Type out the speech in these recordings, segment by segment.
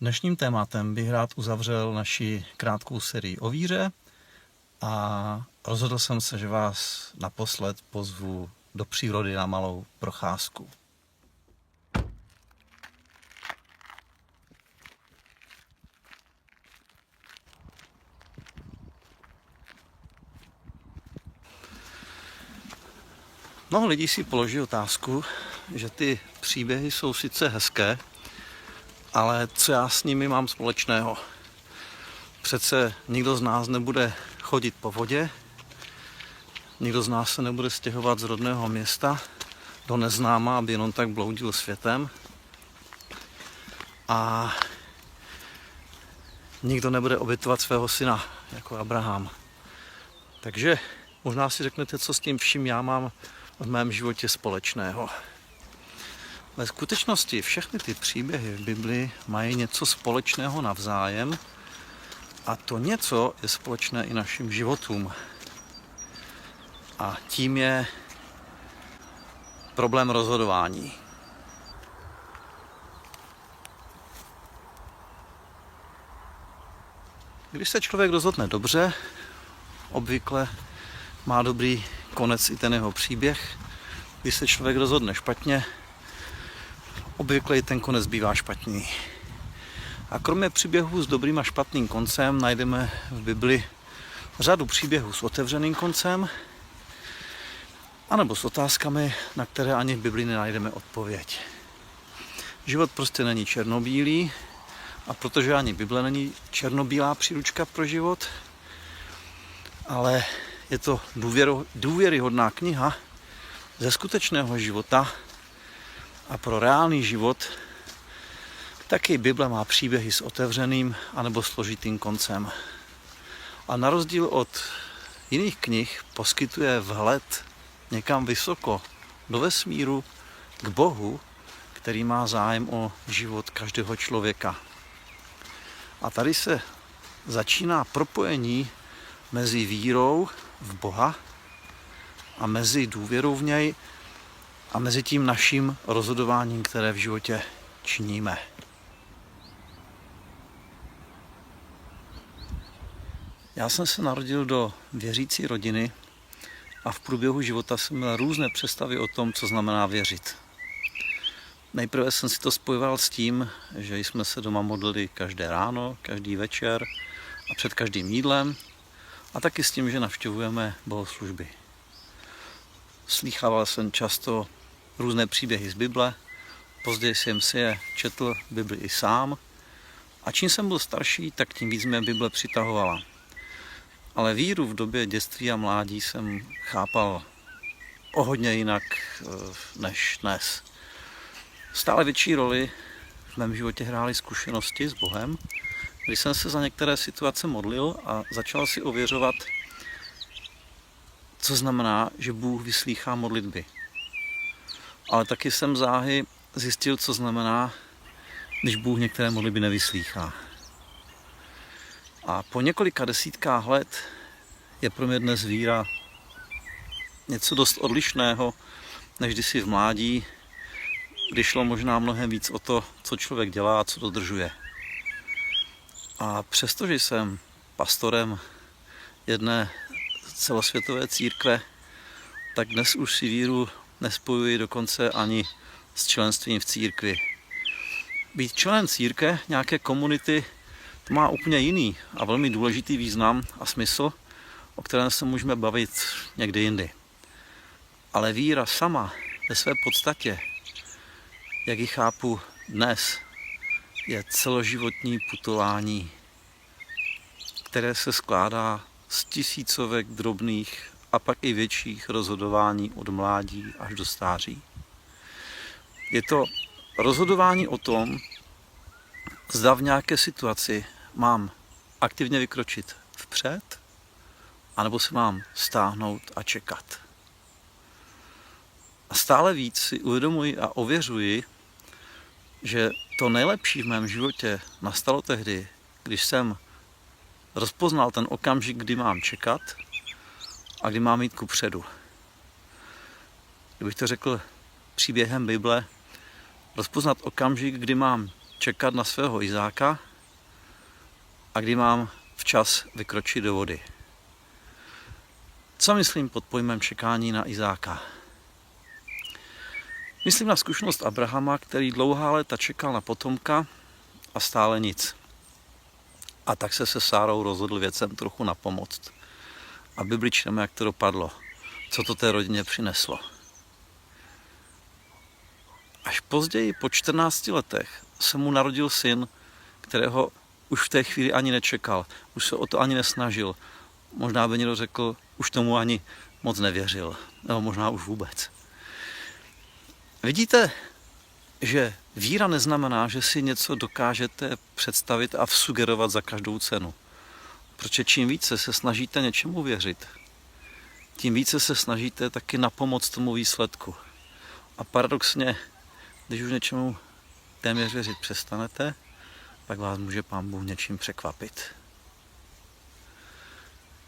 Dnešním tématem bych rád uzavřel naši krátkou sérii o víře a rozhodl jsem se, že vás naposled pozvu do přírody na malou procházku. Mnoho lidí si položí otázku, že ty příběhy jsou sice hezké, ale co já s nimi mám společného? Přece nikdo z nás nebude chodit po vodě, nikdo z nás se nebude stěhovat z rodného města do neznáma, aby jenom tak bloudil světem. A nikdo nebude obětovat svého syna, jako Abraham. Takže možná si řeknete, co s tím vším já mám v mém životě společného. Ve skutečnosti všechny ty příběhy v Biblii mají něco společného navzájem a to něco je společné i našim životům. A tím je problém rozhodování. Když se člověk rozhodne dobře, obvykle má dobrý konec i ten jeho příběh. Když se člověk rozhodne špatně, obvykle i ten konec bývá špatný. A kromě příběhů s dobrým a špatným koncem najdeme v Bibli řadu příběhů s otevřeným koncem, anebo s otázkami, na které ani v Bibli nenajdeme odpověď. Život prostě není černobílý a protože ani Bible není černobílá příručka pro život, ale je to důvěryhodná kniha ze skutečného života a pro reálný život taky Bible má příběhy s otevřeným anebo složitým koncem. A na rozdíl od jiných knih poskytuje vhled někam vysoko do vesmíru k Bohu, který má zájem o život každého člověka. A tady se začíná propojení mezi vírou v Boha a mezi důvěrou v něj a mezi tím naším rozhodováním, které v životě činíme. Já jsem se narodil do věřící rodiny a v průběhu života jsem měl různé představy o tom, co znamená věřit. Nejprve jsem si to spojoval s tím, že jsme se doma modlili každé ráno, každý večer a před každým jídlem a taky s tím, že navštěvujeme bohoslužby. Slýchával jsem často různé příběhy z Bible, později jsem si je četl v Bibli i sám a čím jsem byl starší, tak tím víc mě Bible přitahovala. Ale víru v době dětství a mládí jsem chápal o hodně jinak než dnes. Stále větší roli v mém životě hrály zkušenosti s Bohem, když jsem se za některé situace modlil a začal si ověřovat, co znamená, že Bůh vyslýchá modlitby. Ale taky jsem záhy zjistil, co znamená, když Bůh některé modlitby nevyslýchá. A po několika desítkách let je pro mě dnes víra něco dost odlišného, než kdysi v mládí, kdy šlo možná mnohem víc o to, co člověk dělá a co dodržuje. A přestože jsem pastorem jedné celosvětové církve, tak dnes už si víru nespojuji dokonce ani s členstvím v církvi. Být členem církve, nějaké komunity, to má úplně jiný a velmi důležitý význam a smysl, o kterém se můžeme bavit někdy jindy. Ale víra sama ve své podstatě, jak ji chápu dnes, je celoživotní putování, které se skládá z tisícovek drobných a pak i větších rozhodování od mládí až do stáří. Je to rozhodování o tom, zda v nějaké situaci mám aktivně vykročit vpřed, anebo se mám stáhnout a čekat. A stále víc si uvědomuji a ověřuji, že to nejlepší v mém životě nastalo tehdy, když jsem rozpoznal ten okamžik, kdy mám čekat a kdy mám jít kupředu. Kdybych to řekl příběhem Bible, rozpoznat okamžik, kdy mám čekat na svého Izáka a kdy mám včas vykročit do vody. Co myslím pod pojmem čekání na Izáka? Myslím na zkušenost Abrahama, který dlouhá léta čekal na potomka a stále nic. A tak se Sárou rozhodl věcem trochu napomoct. A Bibli čteme, jak to dopadlo. Co to té rodině přineslo. Až později, po 14 letech, se mu narodil syn, kterého už v té chvíli ani nečekal. Už se o to ani nesnažil. Možná by někdo řekl, už tomu ani moc nevěřil. Nebo možná už vůbec. Vidíte, že víra neznamená, že si něco dokážete představit a vsugerovat za každou cenu. Protože čím více se snažíte něčemu věřit, tím více se snažíte taky napomoct tomu výsledku. A paradoxně, když už něčemu téměř věřit přestanete, tak vás může Pán Bůh něčím překvapit.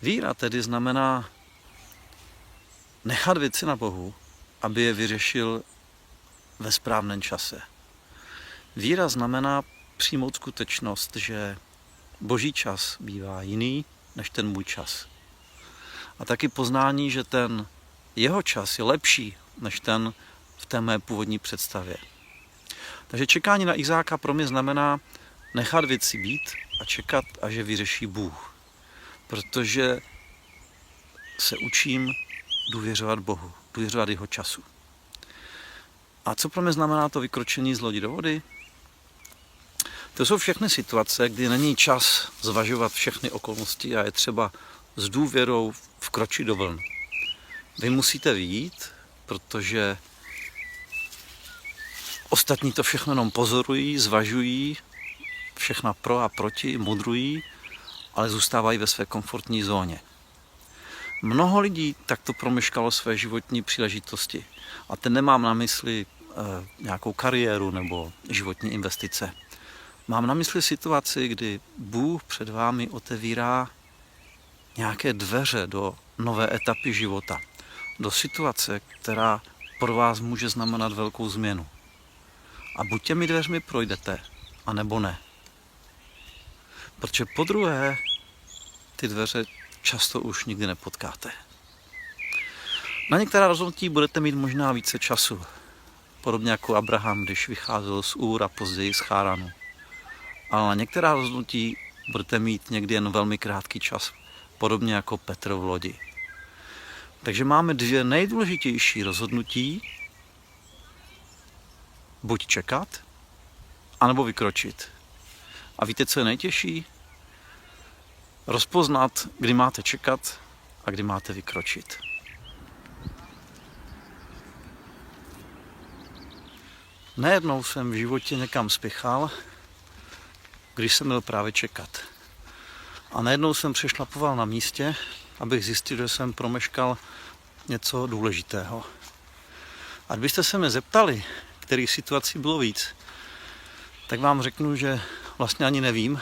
Víra tedy znamená nechat věci na Bohu, aby je vyřešil ve správném čase. Víra znamená přijmout skutečnost, že Boží čas bývá jiný než ten můj čas. A taky poznání, že ten jeho čas je lepší než ten v té mé původní představě. Takže čekání na Izáka pro mě znamená nechat věci být a čekat, až je vyřeší Bůh. Protože se učím důvěřovat Bohu, důvěřovat jeho času. A co pro mě znamená to vykročení z lodi do vody? To jsou všechny situace, kdy není čas zvažovat všechny okolnosti a je třeba s důvěrou vkročit do vln. Vy musíte vyjít, protože ostatní to všechno jenom pozorují, zvažují, všechna pro a proti, mudrují, ale zůstávají ve své komfortní zóně. Mnoho lidí takto promeškalo své životní příležitosti. A ten nemám na mysli nějakou kariéru nebo životní investice. Mám na mysli situaci, kdy Bůh před vámi otevírá nějaké dveře do nové etapy života. Do situace, která pro vás může znamenat velkou změnu. A buď těmi dveřmi projdete, anebo ne. Protože podruhé ty dveře často už nikdy nepotkáte. Na některá rozhodnutí budete mít možná více času. Podobně jako Abraham, když vycházel z Úr a později z Cháranu. Ale na některá rozhodnutí budete mít někdy jen velmi krátký čas. Podobně jako Petr v lodi. Takže máme dvě nejdůležitější rozhodnutí. Buď čekat, anebo vykročit. A víte, co je nejtěžší? Rozpoznat, kdy máte čekat a kdy máte vykročit. Nejednou jsem v životě někam spěchal, když jsem měl právě čekat. A najednou jsem přešlapoval na místě, abych zjistil, že jsem promeškal něco důležitého. A kdybyste se mě zeptali, kterých situací bylo víc, tak vám řeknu, že vlastně ani nevím,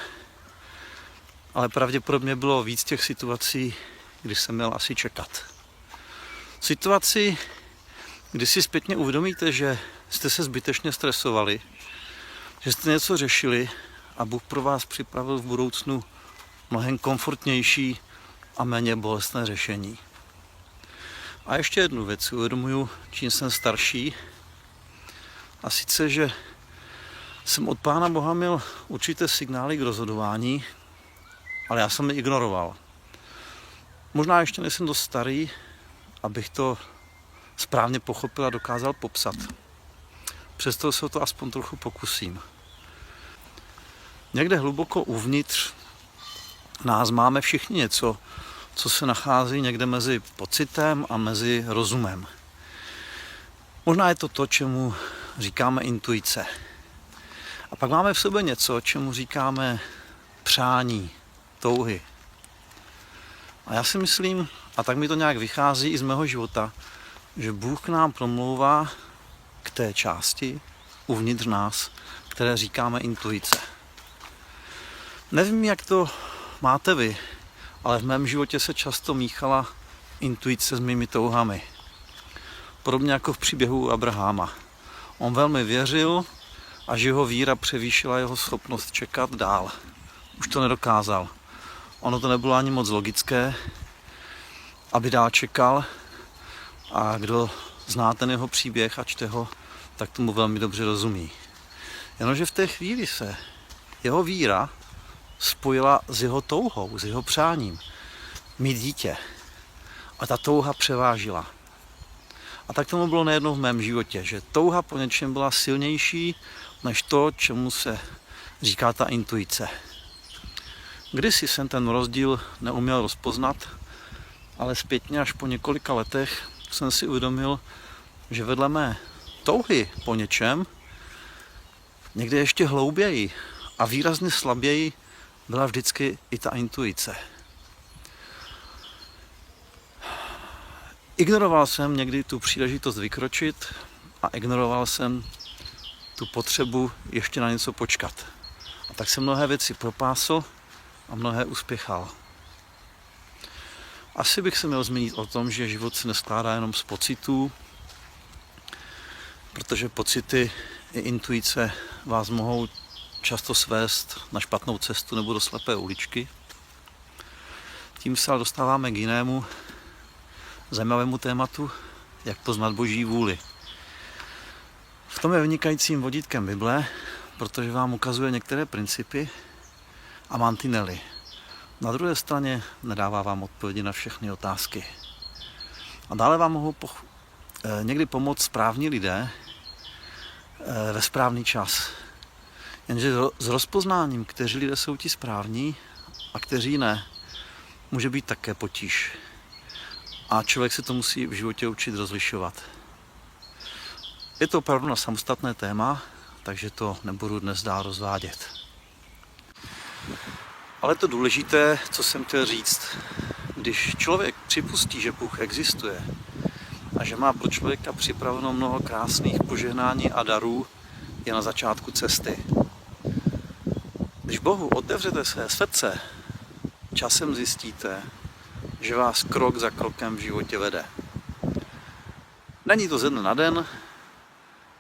ale pravděpodobně bylo víc těch situací, kdy jsem měl asi čekat. Situaci, kdy si zpětně uvědomíte, že jste se zbytečně stresovali, že jste něco řešili a Bůh pro vás připravil v budoucnu mnohem komfortnější a méně bolestné řešení. A ještě jednu věc uvědomuju, čím jsem starší, a sice, že jsem od Pána Boha měl určité signály k rozhodování, ale já jsem je ignoroval. Možná ještě nejsem dost starý, abych to správně pochopil a dokázal popsat. Přesto se o to aspoň trochu pokusím. Někde hluboko uvnitř nás máme všichni něco, co se nachází někde mezi pocitem a mezi rozumem. Možná je to to, čemu říkáme intuice. A pak máme v sobě něco, čemu říkáme přání, touhy. A já si myslím, a tak mi to nějak vychází i z mého života, že Bůh k nám promlouvá k té části uvnitř nás, které říkáme intuice. Nevím, jak to máte vy, ale v mém životě se často míchala intuice s mými touhami. Podobně jako v příběhu Abrahama. On velmi věřil a že jeho víra převýšila jeho schopnost čekat dál. Už to nedokázal. Ono to nebylo ani moc logické, aby dál čekal, a kdo zná ten jeho příběh a čte ho, tak tomu velmi dobře rozumí. Jenomže v té chvíli se jeho víra spojila s jeho touhou, s jeho přáním mít dítě. A ta touha převážila. A tak tomu bylo nejednou v mém životě, že touha po něčem byla silnější než to, čemu se říká ta intuice. Kdysi jsem ten rozdíl neuměl rozpoznat, ale zpětně až po několika letech jsem si uvědomil, že vedle mé touhy po něčem někde ještě hlouběji a výrazně slaběji byla vždycky i ta intuice. Ignoroval jsem někdy tu příležitost vykročit a ignoroval jsem tu potřebu ještě na něco počkat. A tak jsem mnohé věci propásl a mnohé uspěchal. Asi bych se měl zmínit o tom, že život se neskládá jenom z pocitů, protože pocity i intuice vás mohou často svést na špatnou cestu nebo do slepé uličky. Tím se ale dostáváme k jinému zajímavému tématu, jak poznat Boží vůli. V tom je vynikajícím vodítkem Bible, protože vám ukazuje některé principy a mantinely. Na druhé straně nedává vám odpovědi na všechny otázky. A dále vám mohou někdy pomoct správní lidé ve správný čas. Jenže s rozpoznáním, kteří lidé jsou ti správní a kteří ne, může být také potíž. A člověk se to musí v životě učit rozlišovat. Je to opravdu na samostatné téma, takže to nebudu dnes dál rozvádět. Ale to důležité, co jsem chtěl říct, když člověk připustí, že Bůh existuje a že má pro člověka připraveno mnoho krásných požehnání a darů, je na začátku cesty. Když Bohu otevřete své srdce, časem zjistíte, že vás krok za krokem v životě vede. Není to ze dne na den,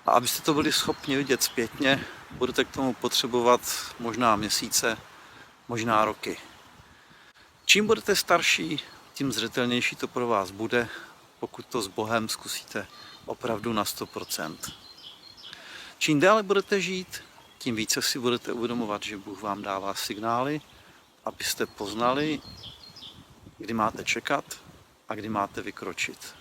a abyste to byli schopni vidět zpětně, budete k tomu potřebovat možná měsíce, možná roky. Čím budete starší, tím zřetelnější to pro vás bude, pokud to s Bohem zkusíte opravdu na 100%. Čím déle budete žít, tím více si budete uvědomovat, že Bůh vám dává signály, abyste poznali, kdy máte čekat a kdy máte vykročit.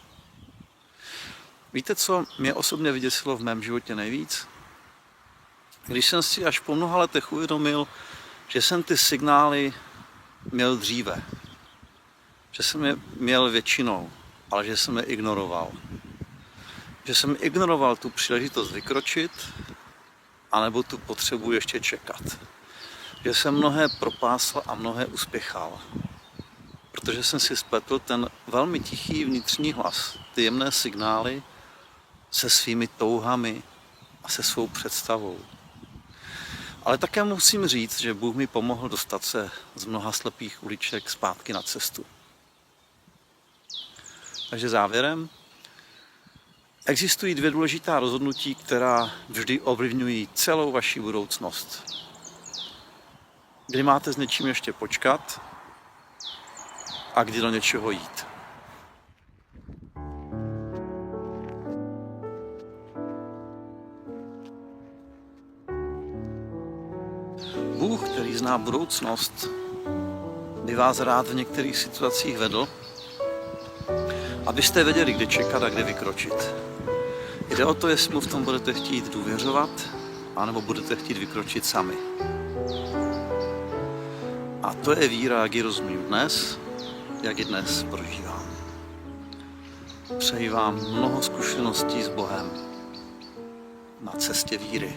Víte, co mě osobně vyděsilo v mém životě nejvíc? Když jsem si až po mnoha letech uvědomil, že jsem ty signály měl dříve. Že jsem je měl většinou, ale že jsem je ignoroval. Že jsem ignoroval tu příležitost vykročit, anebo tu potřebu ještě čekat. Že jsem mnohé propásl a mnohé uspěchal. Protože jsem si spletl ten velmi tichý vnitřní hlas, ty jemné signály se svými touhami a se svou představou. Ale také musím říct, že Bůh mi pomohl dostat se z mnoha slepých uliček zpátky na cestu. Takže závěrem, existují dvě důležitá rozhodnutí, která vždy ovlivňují celou vaši budoucnost. Kdy máte s něčím ještě počkat a kdy do něčeho jít. Bůh, který zná budoucnost, by vás rád v některých situacích vedl, abyste věděli, kdy čekat a kdy vykročit. Jde o to, jestli mu v tom budete chtít důvěřovat, anebo budete chtít vykročit sami. A to je víra, jak ji rozumím dnes, jak ji dnes prožívám. Přeji vám mnoho zkušeností s Bohem na cestě víry.